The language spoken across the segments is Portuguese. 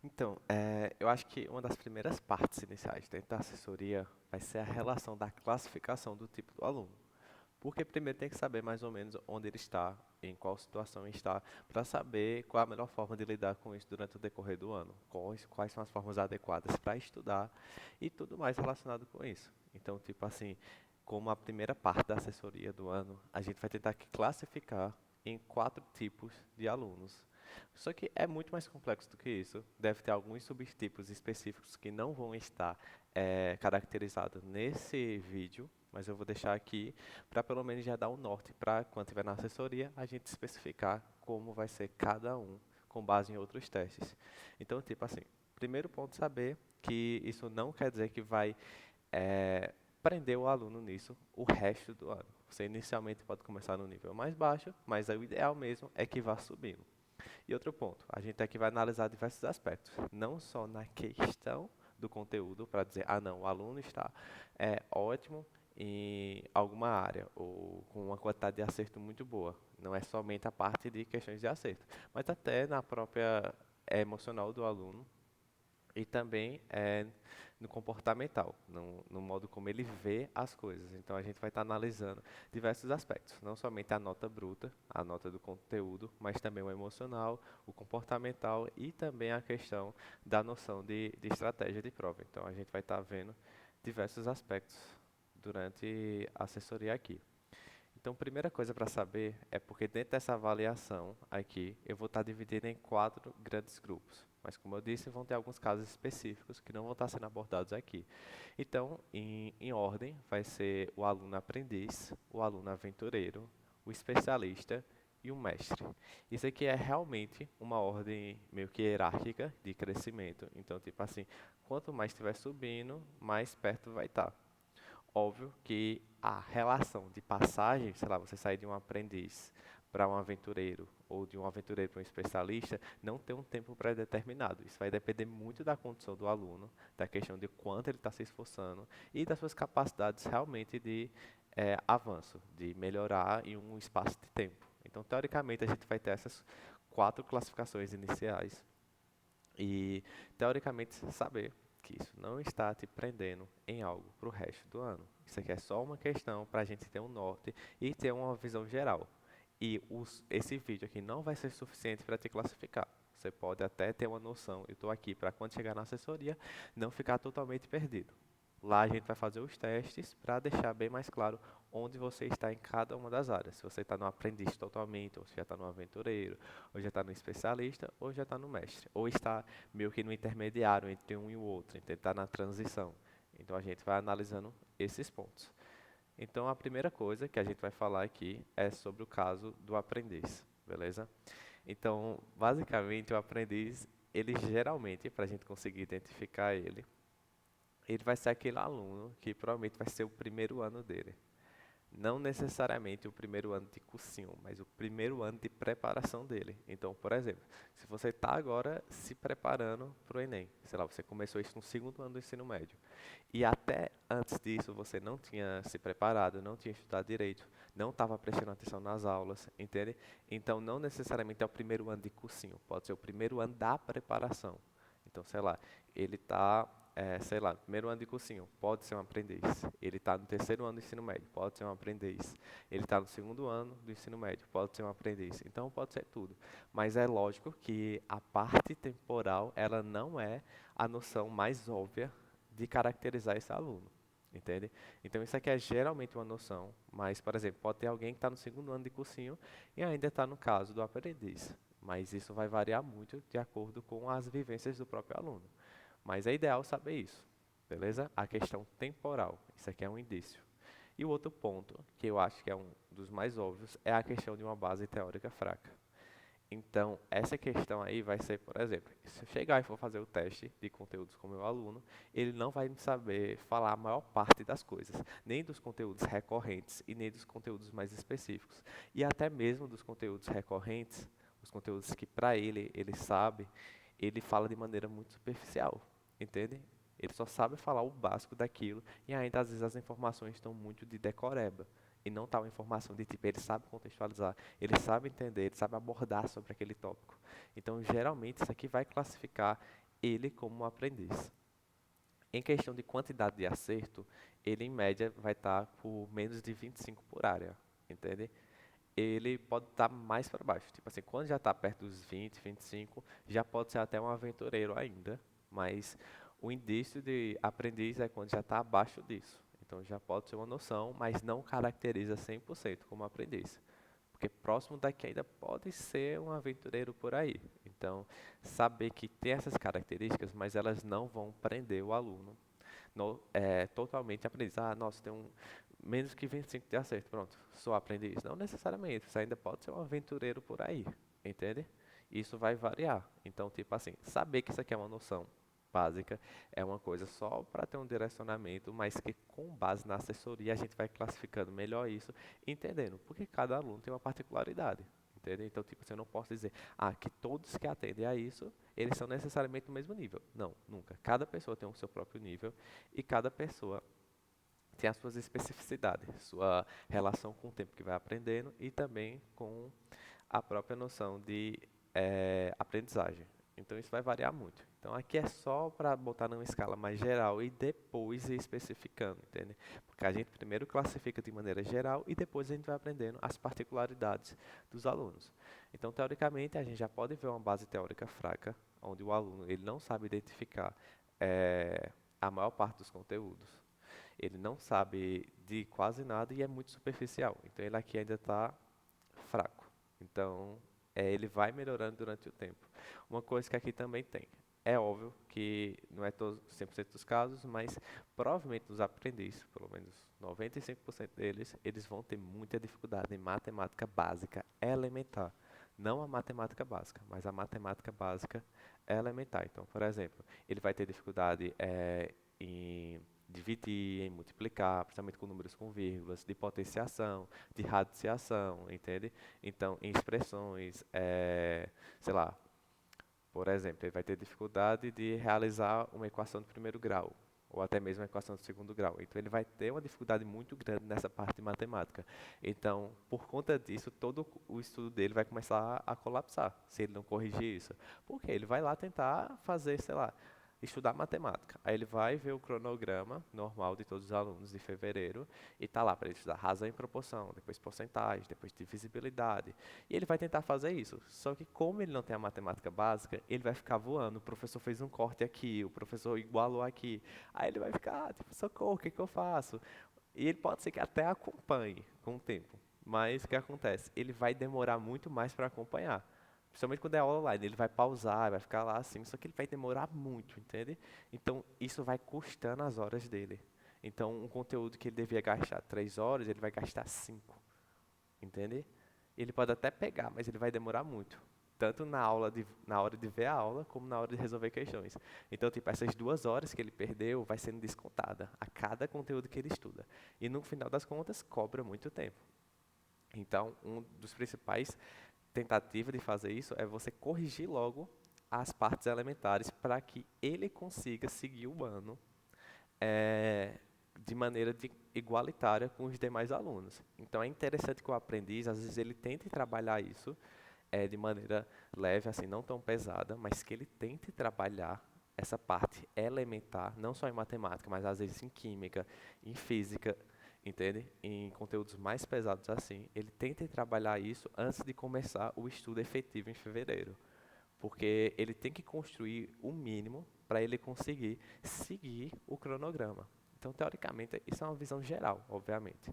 Então, eu acho que uma das primeiras partes iniciais dentro da assessoria vai ser a relação da classificação do tipo do aluno. Porque primeiro tem que saber mais ou menos onde ele está, em qual situação ele está, para saber qual a melhor forma de lidar com isso durante o decorrer do ano, quais são as formas adequadas para estudar e tudo mais relacionado com isso. Então, tipo assim, como a primeira parte da assessoria do ano, a gente vai tentar classificar em 4 tipos de alunos. Só que é muito mais complexo do que isso. Deve ter alguns subtipos específicos que não vão estar caracterizados nesse vídeo, mas eu vou deixar aqui para pelo menos já dar um norte para quando estiver na assessoria a gente especificar como vai ser cada um com base em outros testes. Então, tipo assim, primeiro ponto saber que isso não quer dizer que vai prender o aluno nisso o resto do ano. Você inicialmente pode começar no nível mais baixo, mas o ideal mesmo é que vá subindo. E outro ponto, a gente aqui vai analisar diversos aspectos, não só na questão do conteúdo, para dizer, ah não, o aluno está ótimo em alguma área, ou com uma quantidade de acerto muito boa. Não é somente a parte de questões de acerto, mas até na própria emocional do aluno, e também no comportamental, no modo como ele vê as coisas. Então a gente vai estar analisando diversos aspectos, não somente a nota bruta, a nota do conteúdo, mas também o emocional, o comportamental e também a questão da noção de estratégia de prova. Então a gente vai estar vendo diversos aspectos durante a assessoria aqui. Então, primeira coisa para saber é porque dentro dessa avaliação aqui, eu vou estar dividindo em 4 grandes grupos. Mas, como eu disse, vão ter alguns casos específicos que não vão estar sendo abordados aqui. Então, em ordem, vai ser o aluno aprendiz, o aluno aventureiro, o especialista e o mestre. Isso aqui é realmente uma ordem meio que hierárquica de crescimento. Então, tipo assim, quanto mais estiver subindo, mais perto vai estar. Óbvio que a relação de passagem, sei lá, você sair de um aprendiz para um aventureiro ou de um aventureiro para um especialista, não tem um tempo pré-determinado. Isso vai depender muito da condição do aluno, da questão de quanto ele está se esforçando e das suas capacidades realmente de avanço, de melhorar em um espaço de tempo. Então, teoricamente, a gente vai ter essas 4 classificações iniciais e, teoricamente, saber que isso não está te prendendo em algo para o resto do ano. Isso aqui é só uma questão para a gente ter um norte e ter uma visão geral. E esse vídeo aqui não vai ser suficiente para te classificar. Você pode até ter uma noção, eu estou aqui para quando chegar na assessoria, não ficar totalmente perdido. Lá a gente vai fazer os testes para deixar bem mais claro onde você está em cada uma das áreas. Se você está no aprendiz totalmente, ou se já está no aventureiro, ou já está no especialista, ou já está no mestre. Ou está meio que no intermediário entre um e o outro, então está na transição. Então a gente vai analisando esses pontos. Então a primeira coisa que a gente vai falar aqui é sobre o caso do aprendiz, beleza? Então, basicamente, o aprendiz, ele geralmente, para a gente conseguir identificar ele vai ser aquele aluno que provavelmente vai ser o primeiro ano dele. Não necessariamente o primeiro ano de cursinho, mas o primeiro ano de preparação dele. Então, por exemplo, se você está agora se preparando para o Enem, sei lá, você começou isso no segundo ano do ensino médio, e até antes disso você não tinha se preparado, não tinha estudado direito, não estava prestando atenção nas aulas, entende? Então, não necessariamente é o primeiro ano de cursinho, pode ser o primeiro ano da preparação. Então, sei lá, ele está, sei lá, no primeiro ano de cursinho, pode ser um aprendiz. Ele está no terceiro ano do ensino médio, pode ser um aprendiz. Ele está no segundo ano do ensino médio, pode ser um aprendiz. Então, pode ser tudo. Mas é lógico que a parte temporal, ela não é a noção mais óbvia de caracterizar esse aluno. Entende? Então, isso aqui é geralmente uma noção, mas, por exemplo, pode ter alguém que está no segundo ano de cursinho e ainda está no caso do aprendiz. Mas isso vai variar muito de acordo com as vivências do próprio aluno. Mas é ideal saber isso, beleza? A questão temporal, isso aqui é um indício. E o outro ponto, que eu acho que é um dos mais óbvios, é a questão de uma base teórica fraca. Então, essa questão aí vai ser, por exemplo, se eu chegar e for fazer o teste de conteúdos com o meu aluno, ele não vai saber falar a maior parte das coisas, nem dos conteúdos recorrentes e nem dos conteúdos mais específicos. E até mesmo dos conteúdos recorrentes, os conteúdos que para ele sabe, ele fala de maneira muito superficial, entende? Ele só sabe falar o básico daquilo e ainda às vezes as informações estão muito de decoreba e não tal informação de tipo, ele sabe contextualizar, ele sabe entender, ele sabe abordar sobre aquele tópico. Então, geralmente, isso aqui vai classificar ele como um aprendiz. Em questão de quantidade de acerto, ele em média vai estar por menos de 25 por área, entende? Ele pode estar mais para baixo. Tipo assim, quando já está perto dos 20, 25, já pode ser até um aventureiro ainda, mas o indício de aprendiz é quando já está abaixo disso. Então já pode ser uma noção, mas não caracteriza 100% como aprendiz. Porque próximo daqui ainda pode ser um aventureiro por aí. Então, saber que tem essas características, mas elas não vão prender o aluno totalmente aprendiz. Ah, nossa, tem menos que 25 de acerto, pronto, sou aprendiz. Não necessariamente, você ainda pode ser um aventureiro por aí, entende? Isso vai variar. Então, tipo assim, saber que isso aqui é uma noção básica é uma coisa só para ter um direcionamento, mas que com base na assessoria a gente vai classificando melhor isso, entendendo, porque cada aluno tem uma particularidade. Entende? Então, tipo, assim, eu não posso dizer, que todos que atendem a isso, eles são necessariamente do mesmo nível. Não, nunca. Cada pessoa tem o seu próprio nível e cada pessoa tem as suas especificidades, sua relação com o tempo que vai aprendendo e também com a própria noção de aprendizagem. Então isso vai variar muito. Então aqui é só para botar numa escala mais geral e depois ir especificando, entende? Porque a gente primeiro classifica de maneira geral e depois a gente vai aprendendo as particularidades dos alunos. Então teoricamente a gente já pode ver uma base teórica fraca, onde o aluno ele não sabe identificar a maior parte dos conteúdos. Ele não sabe de quase nada e é muito superficial. Então ele aqui ainda está fraco. Então ele vai melhorando durante o tempo. Uma coisa que aqui também tem. É óbvio que não é 100% dos casos, mas provavelmente os aprendizes, pelo menos 95% deles, eles vão ter muita dificuldade em matemática básica elementar. Não a matemática básica, mas a matemática básica elementar. Então, por exemplo, ele vai ter dificuldade em dividir, em multiplicar, principalmente com números com vírgulas, de potenciação, de radiciação, entende? Então, em expressões, sei lá, por exemplo, ele vai ter dificuldade de realizar uma equação de primeiro grau, ou até mesmo uma equação de segundo grau. Então, ele vai ter uma dificuldade muito grande nessa parte de matemática. Então, por conta disso, todo o estudo dele vai começar a colapsar, se ele não corrigir isso. Porque ele vai lá tentar fazer, sei lá, estudar matemática. Aí ele vai ver o cronograma normal de todos os alunos de fevereiro e tá lá para ele estudar razão e proporção, depois porcentagem, depois divisibilidade. E ele vai tentar fazer isso. Só que como ele não tem a matemática básica, ele vai ficar voando. O professor fez um corte aqui, o professor igualou aqui. Aí ele vai ficar, tipo, socorro, o que que eu faço? E ele pode ser que até acompanhe com o tempo. Mas o que acontece? Ele vai demorar muito mais para acompanhar. Principalmente quando é aula online, ele vai pausar, vai ficar lá assim, só que ele vai demorar muito, entende? Então, isso vai custando as horas dele. Então, um conteúdo que ele devia gastar 3 horas, ele vai gastar 5, entende? Ele pode até pegar, mas ele vai demorar muito. Tanto na hora de ver a aula, como na hora de resolver questões. Então, tipo, essas 2 horas que ele perdeu vai sendo descontada a cada conteúdo que ele estuda. E no final das contas, cobra muito tempo. Então, um dos principais tentativa de fazer isso é você corrigir logo as partes elementares para que ele consiga seguir o ano de maneira igualitária com os demais alunos. Então é interessante que o aprendiz, às vezes, ele tente trabalhar isso de maneira leve, assim, não tão pesada, mas que ele tente trabalhar essa parte elementar, não só em matemática, mas às vezes em química, em física, entende? Em conteúdos mais pesados assim, ele tenta trabalhar isso antes de começar o estudo efetivo em fevereiro, porque ele tem que construir o mínimo para ele conseguir seguir o cronograma. Então, teoricamente, isso é uma visão geral, obviamente.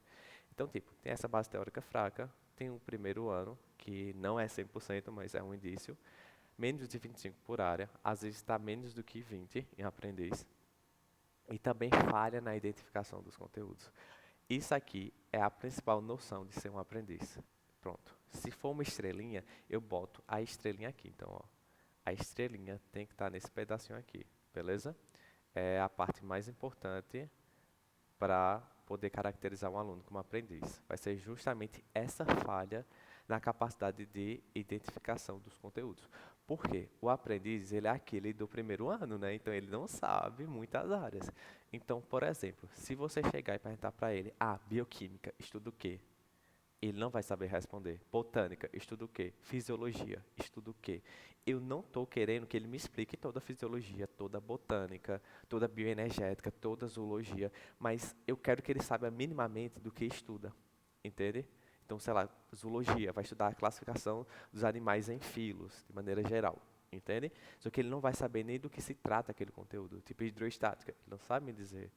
Então, tipo, tem essa base teórica fraca, tem o primeiro ano, que não é 100%, mas é um indício, menos de 25 por área, às vezes está menos do que 20 em aprendiz, e também falha na identificação dos conteúdos. Isso aqui é a principal noção de ser um aprendiz. Pronto. Se for uma estrelinha, eu boto a estrelinha aqui. Então, ó, a estrelinha tem que estar nesse pedacinho aqui, beleza? É a parte mais importante para poder caracterizar um aluno como aprendiz. Vai ser justamente essa falha na capacidade de identificação dos conteúdos. Por quê? O aprendiz, ele é aquele do primeiro ano, né? Então, ele não sabe muitas áreas. Então, por exemplo, se você chegar e perguntar para ele, bioquímica, estuda o quê? Ele não vai saber responder. Botânica, estuda o quê? Fisiologia, estuda o quê? Eu não estou querendo que ele me explique toda a fisiologia, toda a botânica, toda a bioenergética, toda a zoologia, mas eu quero que ele saiba minimamente do que estuda, entende? Então, sei lá, zoologia, vai estudar a classificação dos animais em filos, de maneira geral, entende? Só que ele não vai saber nem do que se trata aquele conteúdo, tipo hidroestática, ele não sabe me dizer,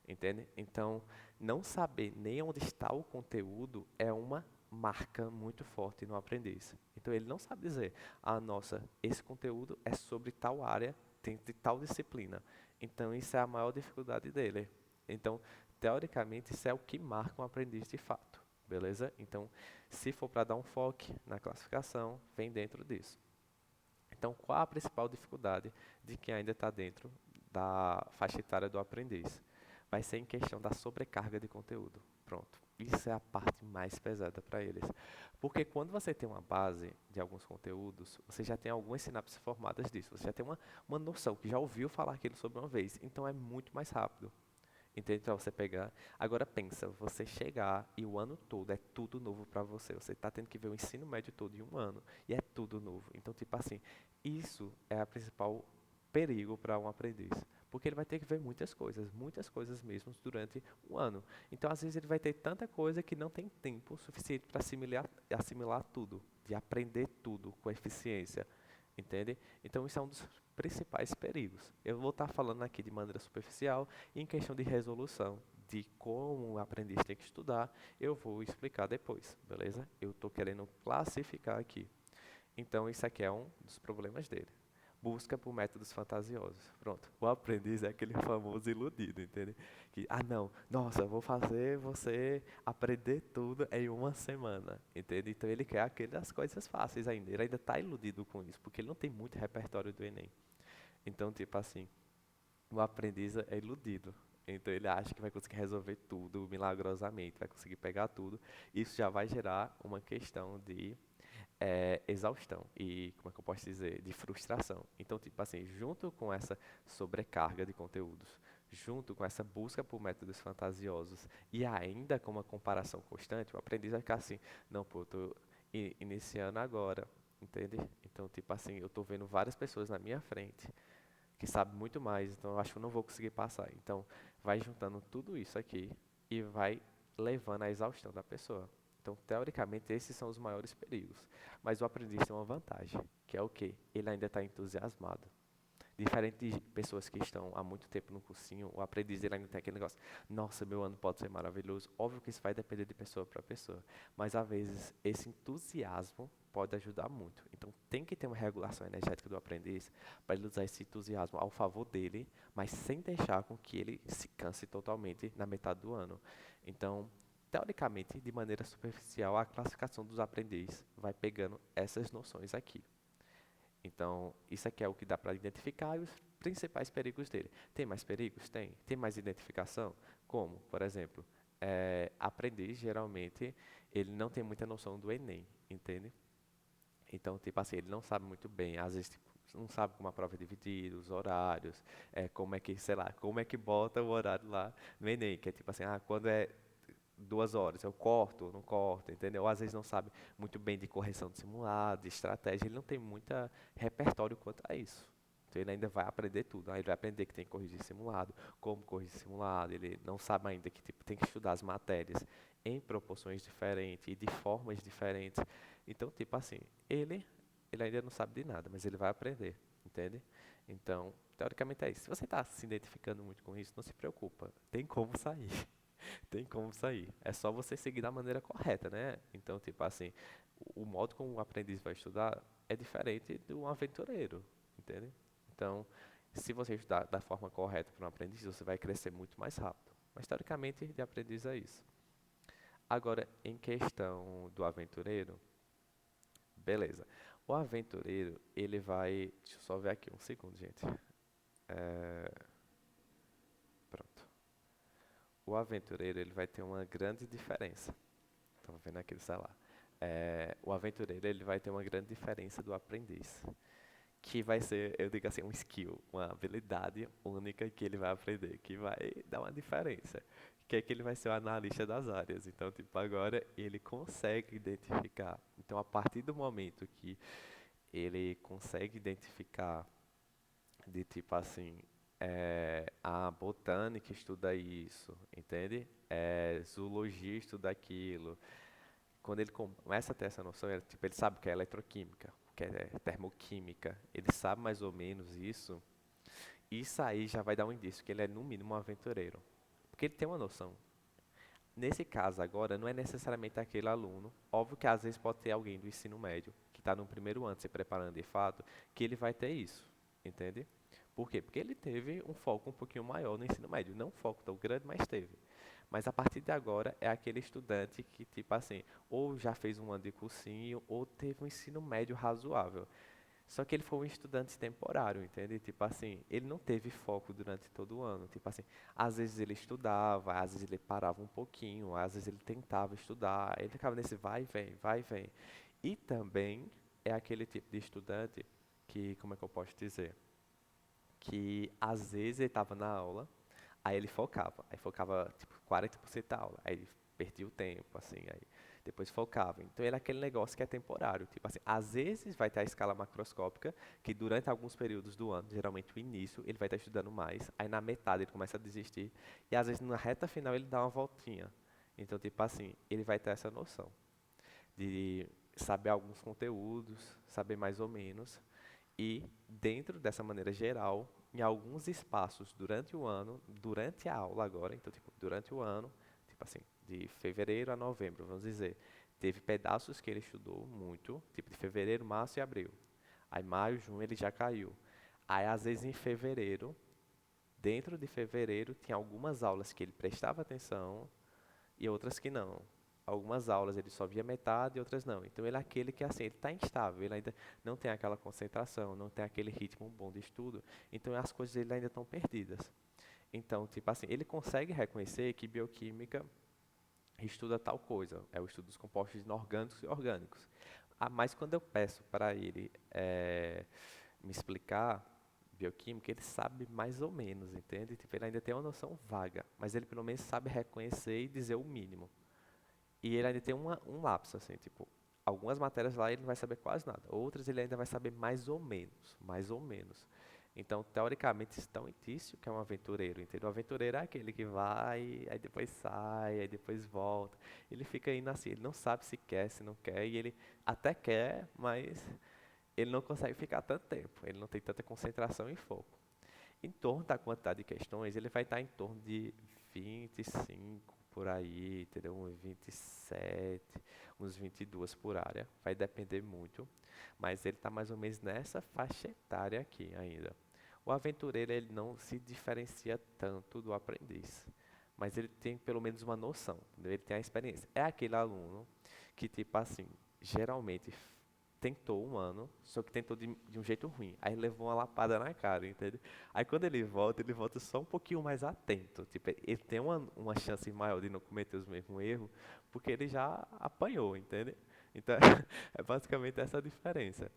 entende? Então, não saber nem onde está o conteúdo é uma marca muito forte no aprendiz. Então ele não sabe dizer, nossa, esse conteúdo é sobre tal área, tem de tal disciplina. Então isso é a maior dificuldade dele. Então, teoricamente, isso é o que marca um aprendiz de fato, beleza? Então, se for para dar um foco na classificação, vem dentro disso. Então, qual a principal dificuldade de quem ainda está dentro da faixa etária do aprendiz? Vai ser em questão da sobrecarga de conteúdo. Pronto. Isso é a parte mais pesada para eles. Porque quando você tem uma base de alguns conteúdos, você já tem algumas sinapses formadas disso. Você já tem uma noção, que já ouviu falar aquilo sobre uma vez. Então é muito mais rápido. Entende? Para você pegar. Agora pensa, você chegar e o ano todo é tudo novo para você. Você está tendo que ver o ensino médio todo em um ano e é tudo novo. Então, tipo assim, isso é a principal perigo para um aprendiz. Porque ele vai ter que ver muitas coisas mesmo durante um ano. Então, às vezes, ele vai ter tanta coisa que não tem tempo suficiente para assimilar tudo, de aprender tudo com eficiência. Entende? Então, isso é um dos principais perigos. Eu vou estar falando aqui de maneira superficial, e em questão de resolução, de como o aprendiz tem que estudar, eu vou explicar depois, beleza? Eu estou querendo classificar aqui. Então, isso aqui é um dos problemas dele. Busca por métodos fantasiosos. Pronto. O aprendiz é aquele famoso iludido, entende? Que, não, nossa, vou fazer você aprender tudo em uma semana, entende? Então ele quer aquelas coisas fáceis ainda. Ele ainda está iludido com isso, porque ele não tem muito repertório do Enem. Então, tipo assim, o aprendiz é iludido. Então ele acha que vai conseguir resolver tudo milagrosamente, vai conseguir pegar tudo. Isso já vai gerar uma questão de exaustão e, como é que eu posso dizer, de frustração. Então, tipo assim, junto com essa sobrecarga de conteúdos, junto com essa busca por métodos fantasiosos e ainda com uma comparação constante, o aprendiz vai ficar assim, não, pô, eu tô iniciando agora, entende? Então, tipo assim, eu tô vendo várias pessoas na minha frente que sabem muito mais, então eu acho que eu não vou conseguir passar. Então, vai juntando tudo isso aqui e vai levando à exaustão da pessoa. Então, teoricamente, esses são os maiores perigos. Mas o aprendiz tem uma vantagem, que é o quê? Ele ainda está entusiasmado. Diferente de pessoas que estão há muito tempo no cursinho, o aprendiz ele ainda tem aquele negócio, nossa, meu ano pode ser maravilhoso. Óbvio que isso vai depender de pessoa para pessoa, mas às vezes esse entusiasmo pode ajudar muito. Então tem que ter uma regulação energética do aprendiz para ele usar esse entusiasmo ao favor dele, mas sem deixar com que ele se canse totalmente na metade do ano. Então, teoricamente, de maneira superficial, a classificação dos aprendizes vai pegando essas noções aqui. Então, isso aqui é o que dá para identificar e os principais perigos dele. Tem mais perigos? Tem. Tem mais identificação? Como? Por exemplo, aprendiz, geralmente, ele não tem muita noção do Enem, entende? Então, tipo assim, ele não sabe muito bem, às vezes, tipo, não sabe como a prova é dividida, os horários, como é que, sei lá, como é que bota o horário lá no Enem, que é tipo assim, quando é 2 horas, eu corto ou não corto, entendeu? Ou às vezes não sabe muito bem de correção de simulado, de estratégia, ele não tem muito repertório quanto a isso. Então ele ainda vai aprender tudo, ele vai aprender que tem que corrigir simulado, como corrigir simulado, ele não sabe ainda que tipo, tem que estudar as matérias em proporções diferentes e de formas diferentes. Então, tipo assim, ele ainda não sabe de nada, mas ele vai aprender, entende? Então, teoricamente é isso. Se você está se identificando muito com isso, não se preocupa, tem como sair. Tem como sair. É só você seguir da maneira correta, né? Então, tipo assim, o modo como o aprendiz vai estudar é diferente de um aventureiro, entende? Então, se você estudar da forma correta para um aprendiz, você vai crescer muito mais rápido. Mas, teoricamente, de aprendiz é isso. Agora, em questão do aventureiro, beleza. O aventureiro, ele vai... Deixa eu só ver aqui um segundo, gente. Pronto. O aventureiro, ele vai ter uma grande diferença. Estava vendo aqui no celular. O aventureiro ele vai ter uma grande diferença do aprendiz, que vai ser, eu digo assim, um skill, uma habilidade única que ele vai aprender, que vai dar uma diferença, que é que ele vai ser o analista das áreas. Então, tipo, agora ele consegue identificar. Então, a partir do momento que ele consegue identificar de tipo assim, a botânica estuda isso, entende? Zoologia estuda aquilo. Quando ele começa a ter essa noção, tipo, ele sabe o que é eletroquímica, o que é termoquímica, ele sabe mais ou menos isso. Isso aí já vai dar um indício que ele é no mínimo um aventureiro, porque ele tem uma noção. Nesse caso agora, não é necessariamente aquele aluno. Óbvio que às vezes pode ter alguém do ensino médio, que está no primeiro ano se preparando de fato, que ele vai ter isso, entende? Por quê? Porque ele teve um foco um pouquinho maior no ensino médio. Não um foco tão grande, mas teve. Mas a partir de agora é aquele estudante que, tipo assim, ou já fez um ano de cursinho, ou teve um ensino médio razoável. Só que ele foi um estudante temporário, entende? Tipo assim, ele não teve foco durante todo o ano. Tipo assim, às vezes ele estudava, às vezes ele parava um pouquinho, às vezes ele tentava estudar, ele ficava nesse vai e vem, vai e vem. E também é aquele tipo de estudante que, como é que eu posso dizer? Que às vezes ele estava na aula, aí focava tipo 40% da aula, aí ele perdia o tempo, assim, aí depois focava. Então ele é aquele negócio que é temporário, tipo assim, às vezes vai ter a escala macroscópica, que durante alguns períodos do ano, geralmente o início, ele vai estar estudando mais, aí na metade ele começa a desistir, e às vezes na reta final ele dá uma voltinha. Então, tipo assim, ele vai ter essa noção de saber alguns conteúdos, saber mais ou menos, e dentro dessa maneira geral, em alguns espaços durante o ano, durante a aula agora, então tipo, durante o ano, tipo assim, de fevereiro a novembro, vamos dizer, teve pedaços que ele estudou muito, tipo de fevereiro, março e abril. Aí maio, junho ele já caiu. Aí às vezes em fevereiro, dentro de fevereiro, tinha algumas aulas que ele prestava atenção e outras que não. Algumas aulas ele só via metade e outras não. Então ele é aquele que assim, ele está instável, ele ainda não tem aquela concentração, não tem aquele ritmo bom de estudo, então as coisas dele ainda estão perdidas. Então, tipo assim, ele consegue reconhecer que bioquímica estuda tal coisa, é o estudo dos compostos inorgânicos e orgânicos. Ah, mas quando eu peço para ele me explicar bioquímica, ele sabe mais ou menos, entende? Tipo, ele ainda tem uma noção vaga, mas ele pelo menos sabe reconhecer e dizer o mínimo. E ele ainda tem um lapso, assim, tipo, algumas matérias lá ele não vai saber quase nada, outras ele ainda vai saber mais ou menos, mais ou menos. Então, teoricamente, isso dá um indício que é um aventureiro, entendeu? O aventureiro é aquele que vai, aí depois sai, aí depois volta. Ele fica indo assim, ele não sabe se quer, se não quer, e ele até quer, mas ele não consegue ficar tanto tempo, ele não tem tanta concentração e foco. Em torno da quantidade de questões, ele vai estar em torno de 25 por aí, entendeu? Uns 27, uns 22 por área. Vai depender muito, mas ele está mais ou menos nessa faixa etária aqui ainda. O aventureiro ele não se diferencia tanto do aprendiz, mas ele tem pelo menos uma noção, entendeu? Ele tem a experiência. É aquele aluno que, tipo assim, geralmente tentou um ano, só que tentou de um jeito ruim. Aí levou uma lapada na cara, entende? Aí quando ele volta só um pouquinho mais atento. Tipo, ele tem uma chance maior de não cometer os mesmos erros, porque ele já apanhou, entende? Então, é basicamente essa a diferença.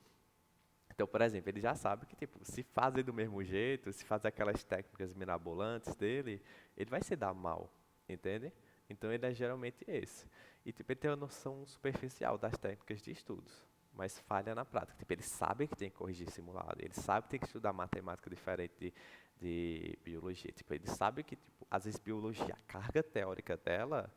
Então, por exemplo, ele já sabe que, tipo, se fazer do mesmo jeito, se fazer aquelas técnicas mirabolantes dele, ele vai se dar mal, entende? Então, ele é geralmente esse. E, tipo, ele tem uma noção superficial das técnicas de estudos, mas falha na prática. Tipo, ele sabe que tem que corrigir simulado, ele sabe que tem que estudar matemática diferente de biologia. Tipo, ele sabe que, tipo, às vezes, biologia, a carga teórica dela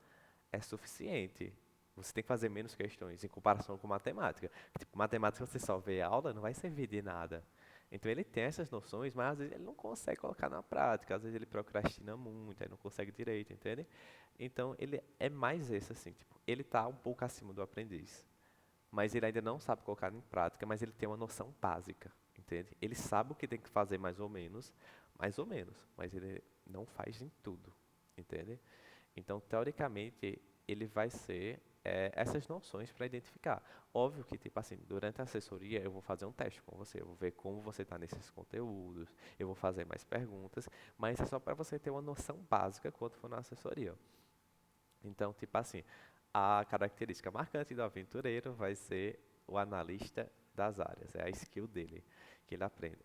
é suficiente. Você tem que fazer menos questões em comparação com matemática. Tipo, matemática você só vê a aula, não vai servir de nada. Então ele tem essas noções, mas às vezes ele não consegue colocar na prática. Às vezes ele procrastina muito, aí não consegue direito, entende? Então ele é mais esse assim, tipo, ele está um pouco acima do aprendiz, mas ele ainda não sabe colocar em prática, mas ele tem uma noção básica, entende? Ele sabe o que tem que fazer mais ou menos, mas ele não faz em tudo, entende? Então, teoricamente, ele vai ser essas noções para identificar. Óbvio que, tipo assim, durante a assessoria eu vou fazer um teste com você, eu vou ver como você está nesses conteúdos, eu vou fazer mais perguntas, mas é só para você ter uma noção básica quando for na assessoria. Então, tipo assim, a característica marcante do aventureiro vai ser o analista das áreas, é a skill dele, que ele aprende.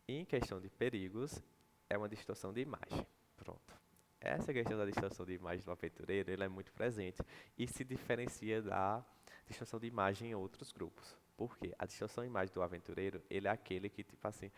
E em questão de perigos, é uma distorção de imagem. Pronto. essa questão da distorção de imagem do aventureiro, ele é muito presente e se diferencia da distorção de imagem em outros grupos. Por quê? A distorção de imagem do aventureiro, ele é aquele que, tipo assim,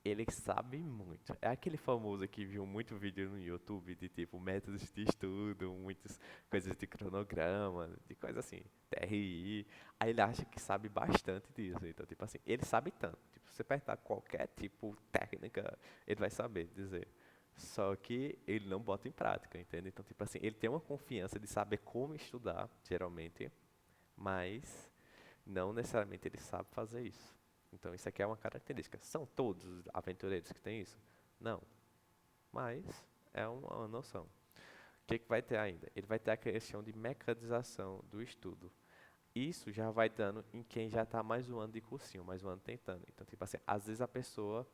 ele sabe muito. É aquele famoso que viu muito vídeo no YouTube de tipo métodos de estudo, muitas coisas de cronograma, de coisa assim, TRI. Aí ele acha que sabe bastante disso. Então, tipo assim, ele sabe tanto. Tipo, se você apertar qualquer tipo técnica, ele vai saber dizer. Só que ele não bota em prática, entende? Então, tipo assim, ele tem uma confiança de saber como estudar, geralmente, mas não necessariamente ele sabe fazer isso. Então isso aqui é uma característica. São todos os aventureiros que têm isso? Não. Mas é uma noção. O que vai ter ainda? Ele vai ter a questão de mecanização do estudo. Isso já vai dando em quem já está mais um ano de cursinho, mais um ano tentando. Então, tipo assim, às vezes a pessoa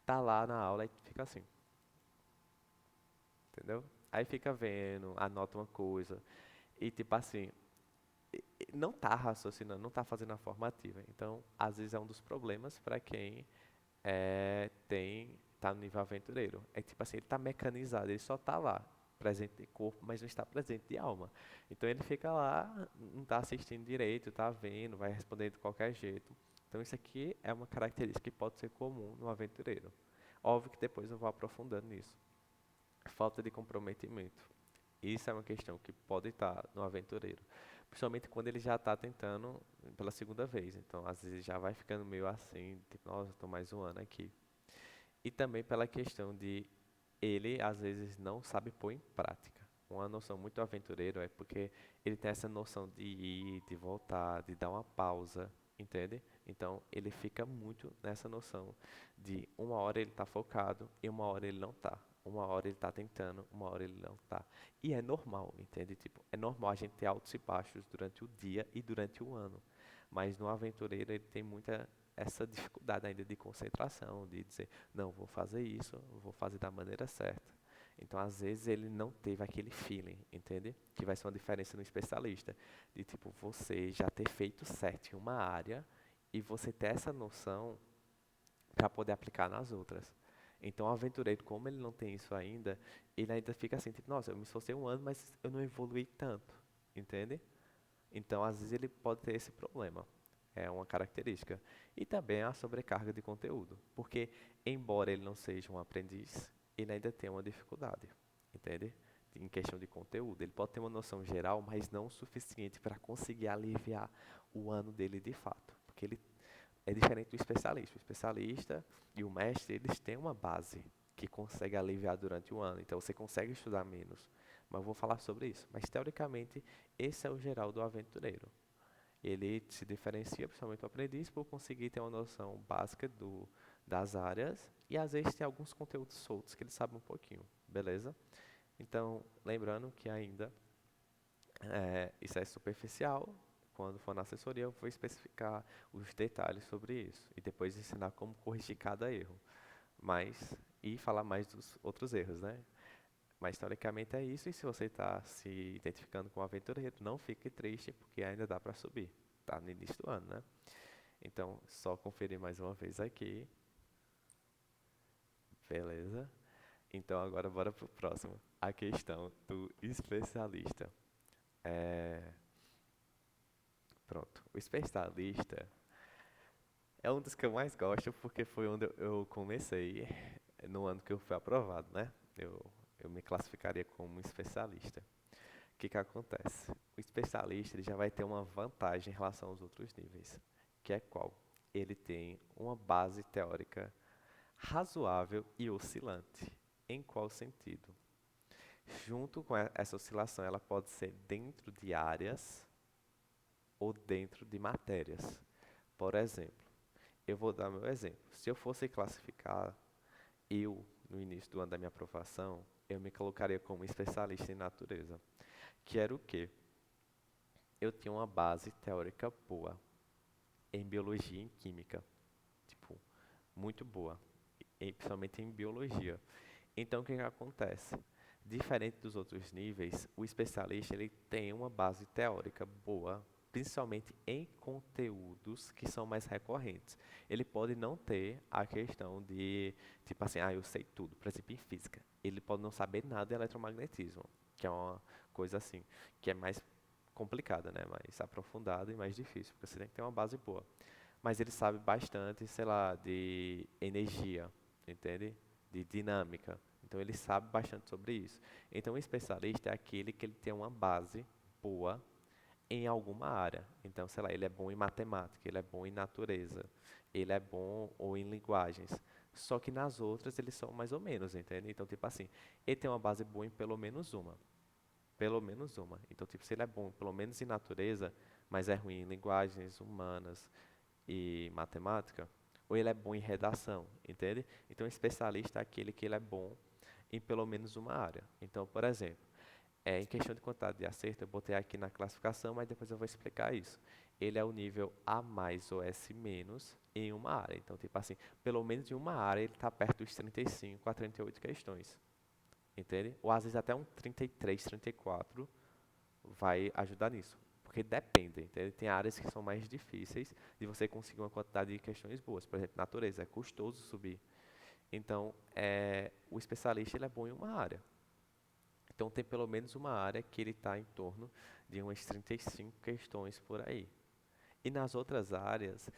tá lá na aula e fica assim, entendeu? Aí fica vendo, anota uma coisa, e tipo assim, não está raciocinando, não está fazendo a formativa. Então, às vezes é um dos problemas para quem tá no nível aventureiro. É tipo assim, ele tá mecanizado, ele só tá lá, presente de corpo, mas não está presente de alma. Então ele fica lá, não tá assistindo direito, tá vendo, vai respondendo de qualquer jeito. Então isso aqui é uma característica que pode ser comum no aventureiro. Óbvio que depois eu vou aprofundando nisso. Falta de comprometimento. Isso é uma questão que pode estar no aventureiro. Principalmente quando ele já está tentando pela segunda vez. Então, às vezes já vai ficando meio assim, tipo, nossa, estou mais um ano aqui. E também pela questão de ele, às vezes, não sabe pôr em prática. Uma noção muito aventureiro é porque ele tem essa noção de ir, de voltar, de dar uma pausa, entende? Então, ele fica muito nessa noção de uma hora ele está focado e uma hora ele não está. Uma hora ele está tentando, uma hora ele não está. E é normal, entende? Tipo, é normal a gente ter altos e baixos durante o dia e durante o ano. Mas no aventureiro ele tem muita essa dificuldade ainda de concentração, de dizer, não, vou fazer isso, vou fazer da maneira certa. Então, às vezes, ele não teve aquele feeling, entende? Que vai ser uma diferença no especialista. De, tipo, você já ter feito certo em uma área e você ter essa noção para poder aplicar nas outras. Então, o aventureiro, como ele não tem isso ainda, ele ainda fica assim, tipo, nossa, eu me esforcei um ano, mas eu não evolui tanto, entende? Então, às vezes, ele pode ter esse problema. É uma característica. E também a sobrecarga de conteúdo. Porque, embora ele não seja um aprendiz, ele ainda tem uma dificuldade. Entende? Em questão de conteúdo. Ele pode ter uma noção geral, mas não o suficiente para conseguir aliviar o ano dele de fato. Porque ele é diferente do especialista. O especialista e o mestre, eles têm uma base que consegue aliviar durante o ano. Então, você consegue estudar menos. Mas eu vou falar sobre isso. Mas, teoricamente, esse é o geral do aventureiro. Ele se diferencia, principalmente o aprendiz, por conseguir ter uma noção básica das áreas e às vezes tem alguns conteúdos soltos que ele sabe um pouquinho, beleza? Então, lembrando que ainda isso é superficial. Quando for na assessoria, eu vou especificar os detalhes sobre isso e depois ensinar como corrigir cada erro, mas e falar mais dos outros erros, né? Mas teoricamente é isso, e se você está se identificando com o aventureiro, não fique triste, porque ainda dá para subir. Tá no início do ano, né? Então, só conferir mais uma vez aqui. Beleza? Então, agora bora pro próximo. A questão do especialista. É... Pronto. O especialista é um dos que eu mais gosto, porque foi onde eu comecei, no ano que eu fui aprovado, né? Eu me classificaria como um especialista. O que que acontece? O especialista ele já vai ter uma vantagem em relação aos outros níveis, que é qual? Ele tem uma base teórica razoável e oscilante. Em qual sentido? Junto com essa oscilação, ela pode ser dentro de áreas ou dentro de matérias. Por exemplo, eu vou dar meu exemplo. Se eu fosse classificar, no início do ano da minha aprovação, eu me colocaria como especialista em natureza. Que era o quê? Eu tinha uma base teórica boa em biologia e em química. Tipo, muito boa. Principalmente em biologia. Então, o que que acontece? Diferente dos outros níveis, o especialista ele tem uma base teórica boa, principalmente em conteúdos que são mais recorrentes. Ele pode não ter a questão de, tipo assim, eu sei tudo, por exemplo, em física. Ele pode não saber nada de eletromagnetismo, que é uma coisa assim, que é mais complicada, né? Mais aprofundada e mais difícil, porque você tem que ter uma base boa. Mas ele sabe bastante, sei lá, de energia, entende? De dinâmica. Então ele sabe bastante sobre isso. Então o especialista é aquele que ele tem uma base boa em alguma área. Então, sei lá, ele é bom em matemática, ele é bom em natureza, ele é bom ou em linguagens. Só que nas outras eles são mais ou menos, entende? Então, tipo assim, ele tem uma base boa em pelo menos uma. Pelo menos uma. Então, tipo, se ele é bom pelo menos em natureza, mas é ruim em linguagens humanas e matemática, ou ele é bom em redação, entende? Então, especialista é aquele que ele é bom em pelo menos uma área. Então, por exemplo, em questão de quantidade de acerto, eu botei aqui na classificação, mas depois eu vou explicar isso. Ele é o nível A mais ou S menos em uma área. Então, tipo assim, pelo menos em uma área ele está perto dos 35 a 38 questões. Entende? Ou às vezes até um 33, 34 vai ajudar nisso. Porque depende, entende? Tem áreas que são mais difíceis de você conseguir uma quantidade de questões boas. Por exemplo, natureza, é custoso subir. Então, o especialista ele é bom em uma área. Então, tem pelo menos uma área que ele está em torno de umas 35 questões por aí. E nas outras áreas,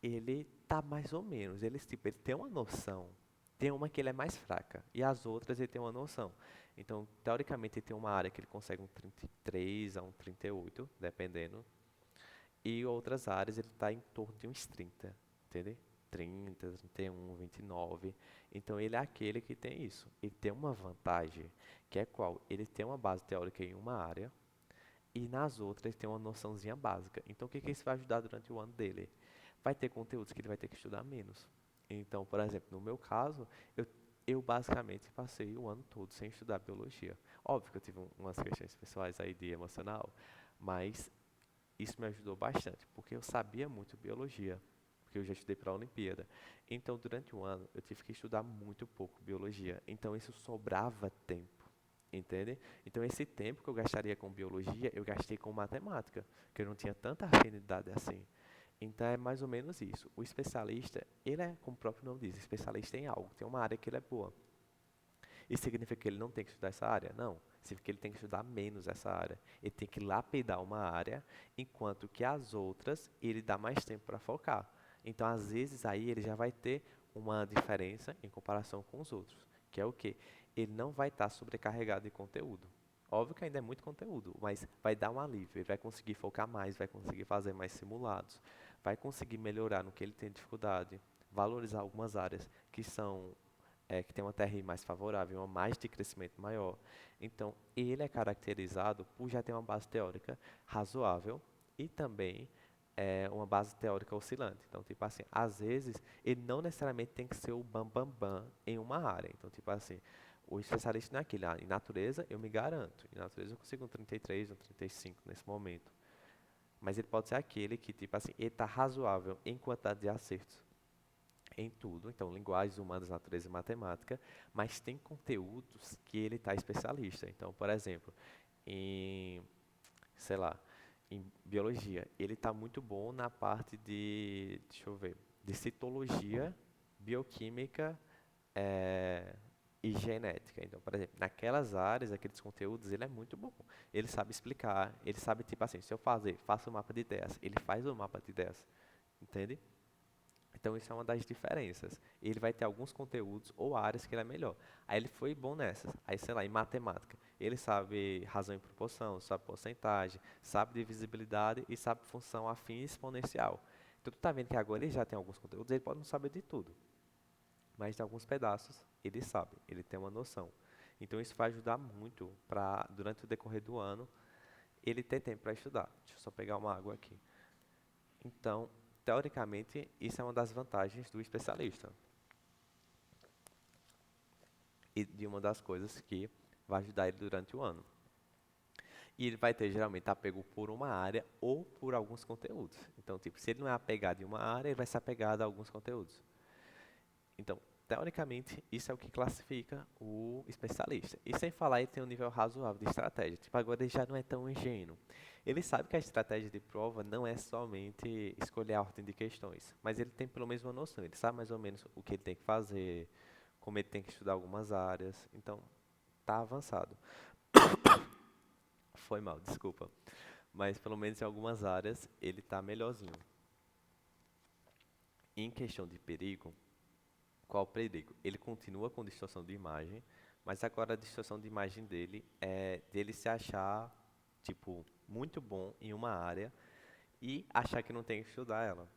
ele está mais ou menos. Ele tem uma noção. Tem uma que ele é mais fraca. E as outras ele tem uma noção. Então, teoricamente, ele tem uma área que ele consegue um 33 a um 38, dependendo. E outras áreas ele está em torno de uns 30, entende? 30, 31, 29. Então ele é aquele que tem isso. Ele tem uma vantagem, que é qual? Ele tem uma base teórica em uma área e nas outras ele tem uma noçãozinha básica. Então o que isso vai ajudar durante o ano dele? Vai ter conteúdos que ele vai ter que estudar menos. Então, por exemplo, no meu caso, eu basicamente passei o ano todo sem estudar biologia. Óbvio que eu tive umas questões pessoais aí de emocional, mas isso me ajudou bastante, porque eu sabia muito biologia, porque eu já estudei para a Olimpíada. Então, durante um ano, eu tive que estudar muito pouco biologia. Então, isso sobrava tempo, entende? Então, esse tempo que eu gastaria com biologia, eu gastei com matemática, que eu não tinha tanta afinidade assim. Então, é mais ou menos isso. O especialista, ele é, como o próprio nome diz, especialista em algo, tem uma área que ele é boa. Isso significa que ele não tem que estudar essa área? Não. Significa que ele tem que estudar menos essa área. Ele tem que lapidar uma área, enquanto que as outras ele dá mais tempo para focar. Então, às vezes, aí ele já vai ter uma diferença em comparação com os outros, que é o quê? Ele não vai estar sobrecarregado de conteúdo. Óbvio que ainda é muito conteúdo, mas vai dar um alívio. Ele vai conseguir focar mais, vai conseguir fazer mais simulados, vai conseguir melhorar no que ele tem dificuldade, valorizar algumas áreas que são que tem uma TRI mais favorável, uma margem de crescimento maior. Então, ele é caracterizado por já ter uma base teórica razoável e também uma base teórica oscilante. Então, tipo assim, às vezes, ele não necessariamente tem que ser o bam, bam, bam em uma área. Então, tipo assim, o especialista não é aquele. Em natureza, eu me garanto. Em natureza, eu consigo um 33, um 35 nesse momento. Mas ele pode ser aquele que, tipo assim, ele está razoável em quantidade de acertos em tudo, então linguagens humanas, natureza e matemática, mas tem conteúdos que ele está especialista. Então, por exemplo, em, sei lá, em biologia, ele está muito bom na parte de, deixa eu ver, de citologia, bioquímica e genética. Então, por exemplo, naquelas áreas, aqueles conteúdos, ele é muito bom. Ele sabe explicar, ele sabe, tipo assim, se eu faço um mapa de ideias, ele faz um mapa de ideias, entende? Então isso é uma das diferenças. Ele vai ter alguns conteúdos ou áreas que ele é melhor. Aí ele foi bom nessas. Aí, sei lá, em matemática, ele sabe razão e proporção, sabe porcentagem, sabe divisibilidade e sabe função afim e exponencial. Então tu tá vendo que agora ele já tem alguns conteúdos, ele pode não saber de tudo, mas de alguns pedaços ele sabe, ele tem uma noção. Então isso vai ajudar muito para durante o decorrer do ano ele ter tempo para estudar. Deixa eu só pegar uma água aqui. Então, teoricamente, isso é uma das vantagens do especialista. E de uma das coisas que vai ajudar ele durante o ano. E ele vai ter, geralmente, apego por uma área ou por alguns conteúdos. Então, tipo, se ele não é apegado em uma área, ele vai ser apegado a alguns conteúdos. Então, teoricamente, isso é o que classifica o especialista. E sem falar, ele tem um nível razoável de estratégia. Tipo, agora ele já não é tão ingênuo. Ele sabe que a estratégia de prova não é somente escolher a ordem de questões, mas ele tem pelo menos uma noção. Ele sabe mais ou menos o que ele tem que fazer, como ele tem que estudar algumas áreas. Então, tá avançado. Foi mal, desculpa. Mas pelo menos em algumas áreas ele tá melhorzinho. Em questão de perigo, qual o perigo? Ele continua com distorção de imagem, mas agora a distorção de imagem dele é dele se achar, tipo, muito bom em uma área e achar que não tem que estudar ela.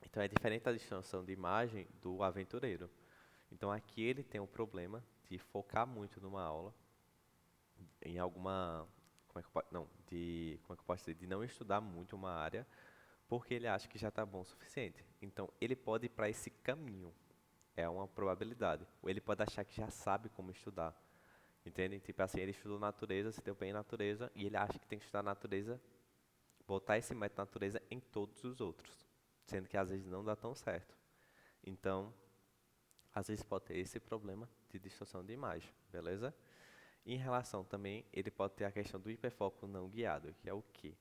Então é diferente da distorção de imagem do aventureiro. Então aqui ele tem um problema de focar muito numa aula, em alguma, como é que eu, não, de, como é que eu posso dizer, de não estudar muito uma área, porque ele acha que já está bom o suficiente. Então ele pode ir para esse caminho. É uma probabilidade. Ou ele pode achar que já sabe como estudar. Entende? Tipo assim, ele estudou natureza, se deu bem em natureza, e ele acha que tem que estudar natureza, botar esse método natureza em todos os outros. Sendo que às vezes não dá tão certo. Então, às vezes pode ter esse problema de distorção de imagem, beleza? Em relação também, ele pode ter a questão do hiperfoco não guiado, que é o quê?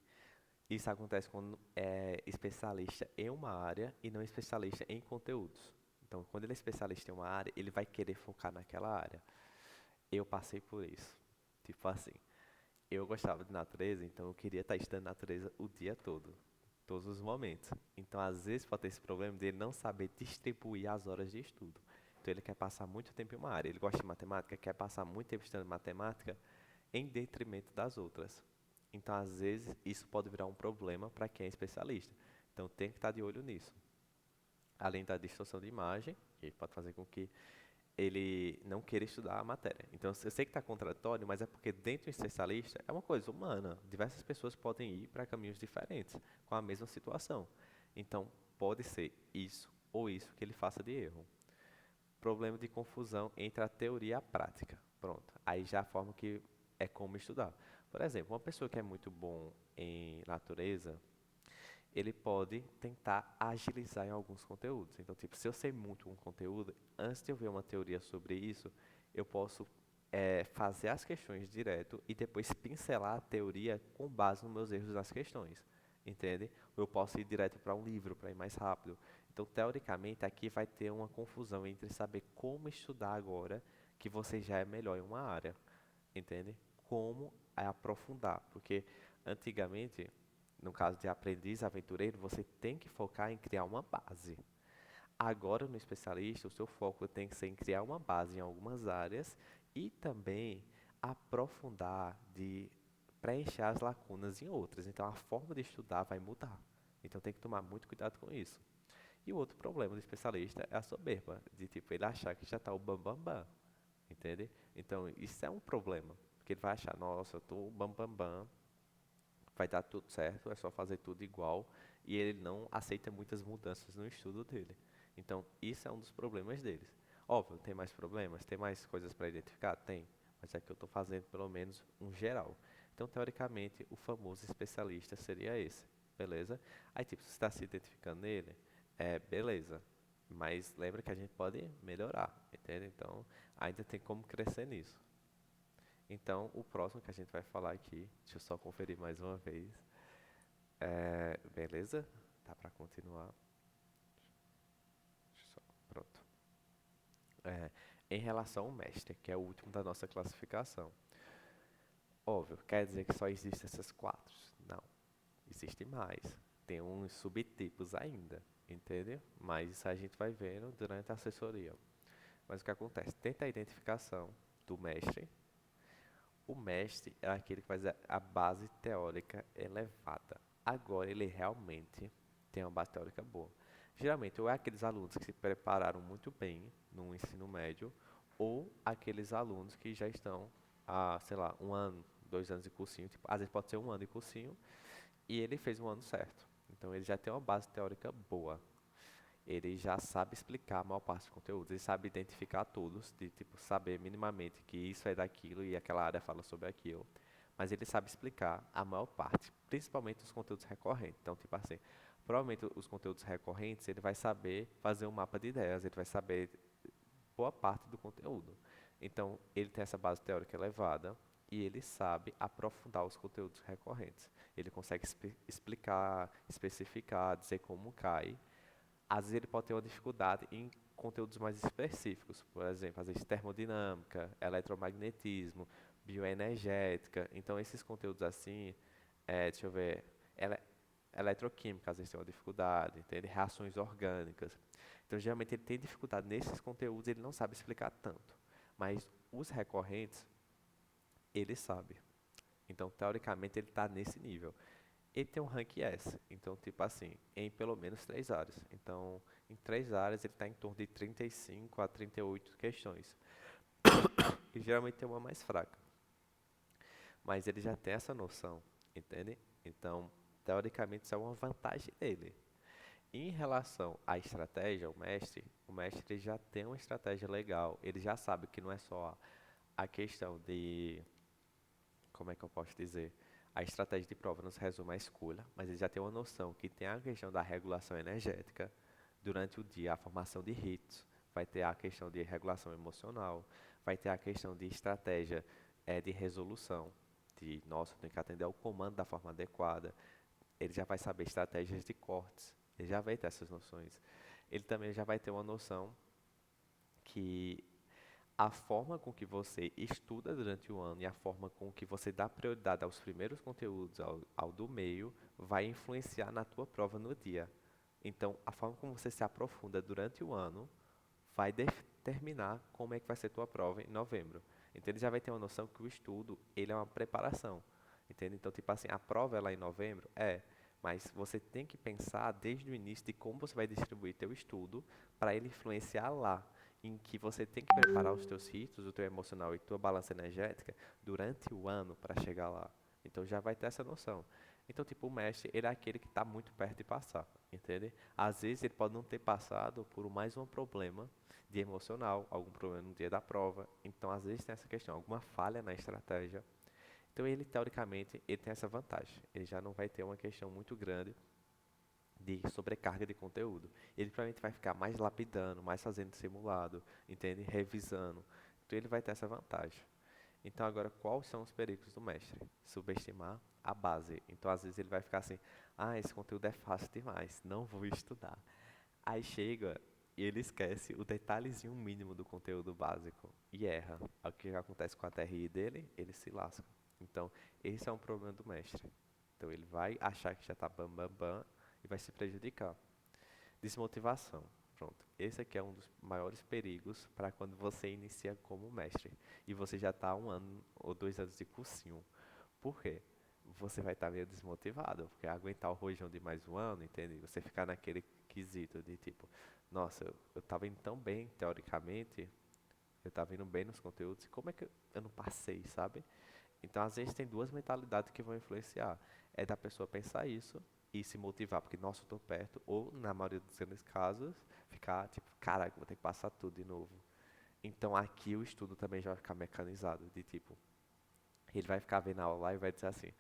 Isso acontece quando é especialista em uma área e não especialista em conteúdos. Então, quando ele é especialista em uma área, ele vai querer focar naquela área. Eu passei por isso. Tipo assim, eu gostava de natureza, então eu queria estar estudando natureza o dia todo, todos os momentos. Então, às vezes, pode ter esse problema de ele não saber distribuir as horas de estudo. Então, ele quer passar muito tempo em uma área. Ele gosta de matemática, quer passar muito tempo estudando matemática em detrimento das outras. Então, às vezes, isso pode virar um problema para quem é especialista. Então, tem que estar de olho nisso. Além da distorção de imagem, que pode fazer com que ele não queira estudar a matéria. Então, eu sei que está contraditório, mas é porque dentro do especialista é uma coisa humana. Diversas pessoas podem ir para caminhos diferentes com a mesma situação. Então, pode ser isso ou isso que ele faça de erro. Problema de confusão entre a teoria e a prática. Pronto. Aí já a forma que é como estudar. Por exemplo, uma pessoa que é muito bom em natureza, ele pode tentar agilizar em alguns conteúdos. Então, tipo, se eu sei muito um conteúdo, antes de eu ver uma teoria sobre isso, eu posso fazer as questões direto e depois pincelar a teoria com base nos meus erros das questões. Entende? Ou eu posso ir direto para um livro para ir mais rápido. Então, teoricamente, aqui vai ter uma confusão entre saber como estudar agora que você já é melhor em uma área. Entende? Como aprofundar. Porque antigamente, no caso de aprendiz aventureiro, você tem que focar em criar uma base. Agora, no especialista, o seu foco tem que ser em criar uma base em algumas áreas e também aprofundar, de preencher as lacunas em outras. Então, a forma de estudar vai mudar. Então, tem que tomar muito cuidado com isso. E o outro problema do especialista é a soberba, de tipo, ele achar que já está o bambambam, bam, bam, entende? Então, isso é um problema, porque ele vai achar, nossa, eu estou bambambam, bam, bam, vai dar tudo certo, é só fazer tudo igual, e ele não aceita muitas mudanças no estudo dele. Então, isso é um dos problemas deles. Óbvio, tem mais problemas, tem mais coisas para identificar? Tem, mas é que eu estou fazendo pelo menos um geral. Então, teoricamente, o famoso especialista seria esse, beleza? Aí, tipo, se você está se identificando nele, beleza. Mas lembra que a gente pode melhorar, entende? Então, ainda tem como crescer nisso. Então, o próximo que a gente vai falar aqui, deixa eu só conferir mais uma vez. Beleza? Dá para continuar? Pronto. É, em relação ao mestre, que é o último da nossa classificação. Óbvio, quer dizer que só existem essas quatro? Não, existem mais. Tem uns subtipos ainda, entende? Mas isso a gente vai vendo durante a assessoria. Mas o que acontece? Tenta a identificação do mestre. O mestre é aquele que faz a base teórica elevada. Agora ele realmente tem uma base teórica boa. Geralmente, ou é aqueles alunos que se prepararam muito bem no ensino médio, ou aqueles alunos que já estão há, sei lá, um ano, 2 anos de cursinho. Tipo, às vezes pode ser um ano de cursinho, e ele fez um ano certo. Então ele já tem uma base teórica boa. Ele já sabe explicar a maior parte dos conteúdos, ele sabe identificar todos, de tipo saber minimamente que isso é daquilo e aquela área fala sobre aquilo. Mas ele sabe explicar a maior parte, principalmente os conteúdos recorrentes. Então, tipo assim, provavelmente os conteúdos recorrentes, ele vai saber fazer um mapa de ideias, ele vai saber boa parte do conteúdo. Então, ele tem essa base teórica elevada e ele sabe aprofundar os conteúdos recorrentes. Ele consegue explicar, especificar, dizer como cai. Às vezes ele pode ter uma dificuldade em conteúdos mais específicos, por exemplo, às vezes termodinâmica, eletromagnetismo, bioenergética. Então, esses conteúdos assim, deixa eu ver, ele, eletroquímica, às vezes tem uma dificuldade, entende? Reações orgânicas. Então, geralmente ele tem dificuldade nesses conteúdos, ele não sabe explicar tanto. Mas os recorrentes, ele sabe. Então, teoricamente, ele está nesse nível. Ele tem um rank S, então, tipo assim, em pelo menos 3 áreas. Então, em 3 áreas, ele está em torno de 35 a 38 questões. E geralmente tem uma mais fraca. Mas ele já tem essa noção, entende? Então, teoricamente, isso é uma vantagem dele. Em relação à estratégia, o mestre já tem uma estratégia legal. Ele já sabe que não é só a questão de, como é que eu posso dizer? A estratégia de prova não se resume à escolha, mas ele já tem uma noção que tem a questão da regulação energética durante o dia, a formação de ritos, vai ter a questão de regulação emocional, vai ter a questão de estratégia de resolução, de, nossa, eu tenho que atender ao comando da forma adequada. Ele já vai saber estratégias de cortes, ele já vai ter essas noções. Ele também já vai ter uma noção que a forma com que você estuda durante o ano e a forma com que você dá prioridade aos primeiros conteúdos, ao do meio, vai influenciar na tua prova no dia. Então, a forma como você se aprofunda durante o ano vai determinar como é que vai ser tua prova em novembro. Então, ele já vai ter uma noção que o estudo, ele é uma preparação. Entende? Então, tipo assim, a prova é lá em novembro? Mas você tem que pensar desde o início de como você vai distribuir teu estudo para ele influenciar lá, em que você tem que preparar os teus ritos, o teu emocional e tua balança energética durante o ano para chegar lá. Então já vai ter essa noção. Então, tipo, o mestre, ele é aquele que está muito perto de passar, entende? Às vezes ele pode não ter passado por mais um problema de emocional, algum problema no dia da prova. Então, às vezes tem essa questão, alguma falha na estratégia. Então, ele, teoricamente, ele tem essa vantagem. Ele já não vai ter uma questão muito grande de sobrecarga de conteúdo. Ele provavelmente vai ficar mais lapidando, mais fazendo simulado, entende? Revisando. Então ele vai ter essa vantagem. Então agora, quais são os perigos do mestre? Subestimar a base. Então às vezes ele vai ficar assim, esse conteúdo é fácil demais, não vou estudar. Aí chega e ele esquece o detalhezinho mínimo do conteúdo básico e erra. O que acontece com a TRI dele? Ele se lasca. Então esse é um problema do mestre. Então ele vai achar que já está bam bam bam e vai se prejudicar. Desmotivação. Pronto. Esse aqui é um dos maiores perigos para quando você inicia como mestre. E você já está 1 ou 2 anos de cursinho. Por quê? Você vai estar meio desmotivado, porque aguentar o rojão de mais um ano, entende? Você ficar naquele quesito de tipo, nossa, eu estava indo tão bem, teoricamente, eu estava indo bem nos conteúdos, e como é que eu não passei, sabe? Então, às vezes, tem duas mentalidades que vão influenciar. É da pessoa pensar isso e se motivar, porque, nossa, eu tô perto. Ou, na maioria dos grandes casos, ficar tipo, caraca, vou ter que passar tudo de novo. Então, aqui o estudo também já vai ficar mecanizado, de tipo, ele vai ficar vendo a aula lá e vai dizer assim,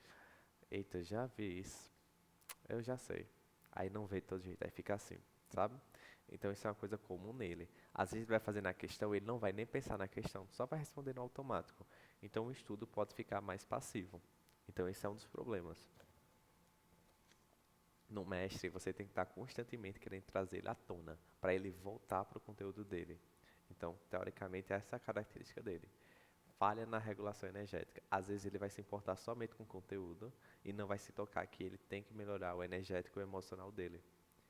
eita, já vi isso, eu já sei. Aí não vê de todo jeito, aí fica assim, sabe? Então, isso é uma coisa comum nele. Às vezes, ele vai fazer na questão, ele não vai nem pensar na questão, só vai responder no automático. Então, o estudo pode ficar mais passivo. Então, esse é um dos problemas. No mestre, você tem que estar constantemente querendo trazer ele à tona, para ele voltar para o conteúdo dele. Então, teoricamente, essa é a característica dele. Falha na regulação energética. Às vezes ele vai se importar somente com o conteúdo e não vai se tocar que ele tem que melhorar o energético e o emocional dele.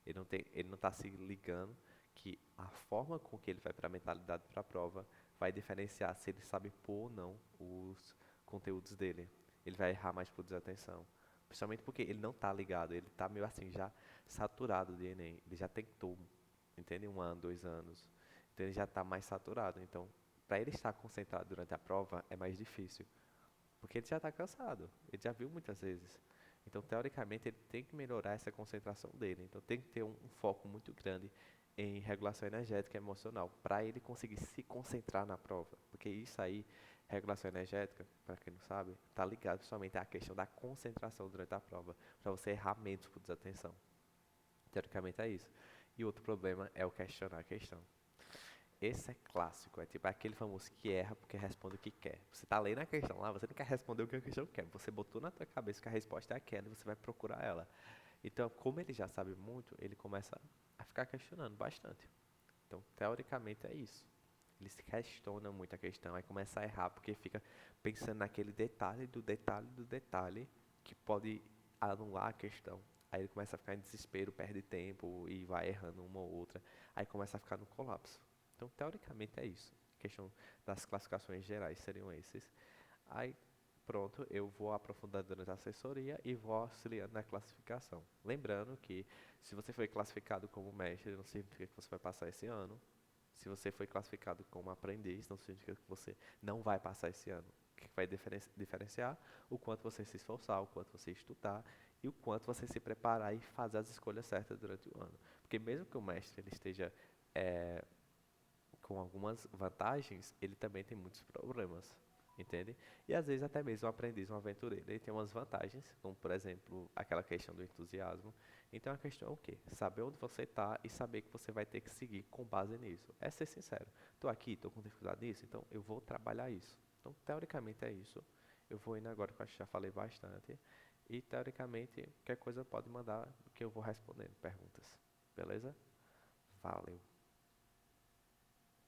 Ele não está se ligando que a forma com que ele vai para a mentalidade para a prova vai diferenciar se ele sabe pôr ou não os conteúdos dele. Ele vai errar mais por desatenção. Principalmente porque ele não está ligado, ele está meio assim já saturado de Enem. Ele já tentou, entende? 1 ano, 2 anos. Então ele já está mais saturado. Então, para ele estar concentrado durante a prova é mais difícil. Porque ele já está cansado. Ele já viu muitas vezes. Então, teoricamente, ele tem que melhorar essa concentração dele. Então, tem que ter um foco muito grande em regulação energética e emocional para ele conseguir se concentrar na prova. Porque isso aí, regulação energética, para quem não sabe, está ligado somente à questão da concentração durante a prova, para você errar menos por desatenção. Teoricamente é isso. E outro problema é o questionar a questão. Esse é clássico, é tipo aquele famoso que erra porque responde o que quer. Você tá lendo a questão lá, você não quer responder o que a questão quer. Você botou na tua cabeça que a resposta é aquela e você vai procurar ela. Então, como ele já sabe muito, ele começa a ficar questionando bastante. Então, teoricamente é isso. Ele se questiona muito a questão, aí começa a errar porque fica pensando naquele detalhe do detalhe do detalhe que pode anular a questão. Aí ele começa a ficar em desespero, perde tempo e vai errando uma ou outra. Aí começa a ficar no colapso. Então, teoricamente é isso. A questão das classificações gerais seriam esses. Aí, pronto, eu vou aprofundando durante a assessoria e vou auxiliando na classificação. Lembrando que se você foi classificado como mestre, não significa que você vai passar esse ano. Se você foi classificado como aprendiz, não significa que você não vai passar esse ano. O que vai diferenciar? O quanto você se esforçar, o quanto você estudar e o quanto você se preparar e fazer as escolhas certas durante o ano. Porque mesmo que o mestre ele esteja com algumas vantagens, ele também tem muitos problemas, entende? E às vezes até mesmo um aprendiz, um aventureiro, ele tem umas vantagens, como por exemplo, aquela questão do entusiasmo. Então a questão é o quê? Saber onde você está e saber que você vai ter que seguir com base nisso. É ser sincero. Estou aqui, estou com dificuldade nisso, então eu vou trabalhar isso. Então, teoricamente é isso. Eu vou indo agora, que eu acho que já falei bastante. E, teoricamente, qualquer coisa pode mandar que eu vou respondendo perguntas. Beleza? Valeu.